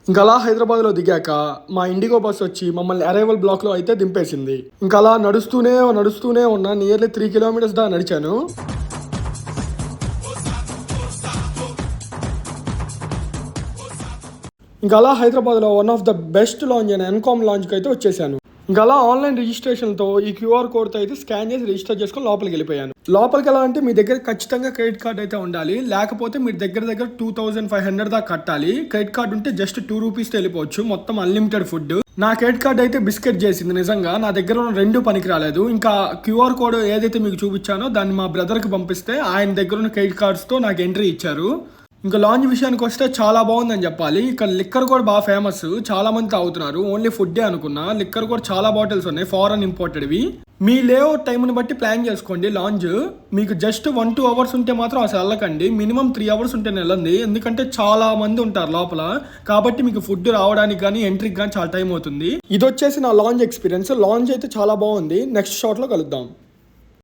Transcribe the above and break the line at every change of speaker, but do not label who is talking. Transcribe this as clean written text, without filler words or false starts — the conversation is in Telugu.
ఇంకా అలా హైదరాబాద్లో దిగాక మా ఇండిగో బస్ వచ్చి మమ్మల్ని అరైవల్ బ్లాక్లో అయితే దింపేసింది. ఇంకా అలా నడుస్తూనే ఉన్నా. నియర్లీ 3 కిలోమీటర్స్ దాకా నడిచాను. ఇంకా అలా హైదరాబాద్లో one of the best launch అయిన ఎన్కామ్ లాంచ్కి అయితే వచ్చేసాను. ఇంకా అలా ఆన్లైన్ రిజిస్ట్రేషన్తో ఈ క్యూఆర్ కోడ్తో అయితే స్కాన్ చేసి రిజిస్టర్ చేసుకొని లోపలికి వెళ్ళిపోయాను. లోపలికి ఎలా అంటే మీ దగ్గర ఖచ్చితంగా క్రెడిట్ కార్డ్ అయితే ఉండాలి. లేకపోతే మీరు దగ్గర 2500 దాకా కట్టాలి. క్రెడిట్ కార్డ్ ఉంటే జస్ట్ 2 రూపీస్తో వెళ్ళిపోవచ్చు. మొత్తం అన్లిమిటెడ్ ఫుడ్. నా క్రెడిట్ కార్డ్ అయితే బిస్కెట్ చేసింది నిజంగా. నా దగ్గర ఉన్న 2 పనికి రాలేదు. ఇంకా క్యూఆర్ కోడ్ ఏదైతే మీకు చూపించానో దాన్ని మా బ్రదర్కి పంపిస్తే ఆయన దగ్గర ఉన్న క్రెడిట్ కార్డ్స్తో నాకు ఎంట్రీ ఇచ్చారు. ఇంకా లాంచ్ విషయానికి వస్తే చాలా బాగుందని చెప్పాలి. ఇక్కడ లిక్కర్ కూడా బాగా ఫేమస్, చాలా మంది తాగుతున్నారు. ఓన్లీ ఫుడ్డే అనుకున్నా, లిక్కర్ కూడా చాలా బాటిల్స్ ఉన్నాయి, ఫారెన్ ఇంపోర్టెడ్వి. మీ లేఅవుట్ టైంని బట్టి ప్లాన్ చేసుకోండి. లాంచ్ మీకు జస్ట్ 1-2 అవర్స్ ఉంటే మాత్రం అసలు వెళ్ళకండి. మినిమం 3 అవర్స్ ఉంటే వెళ్ళండి. ఎందుకంటే చాలా మంది ఉంటారు లోపల, కాబట్టి మీకు ఫుడ్ రావడానికి కానీ ఎంట్రీకి కానీ చాలా టైం అవుతుంది. ఇది వచ్చేసి నా లాంచ్ ఎక్స్పీరియన్స్. లాంచ్ అయితే చాలా బాగుంది. నెక్స్ట్ షాట్లో కలుద్దాం.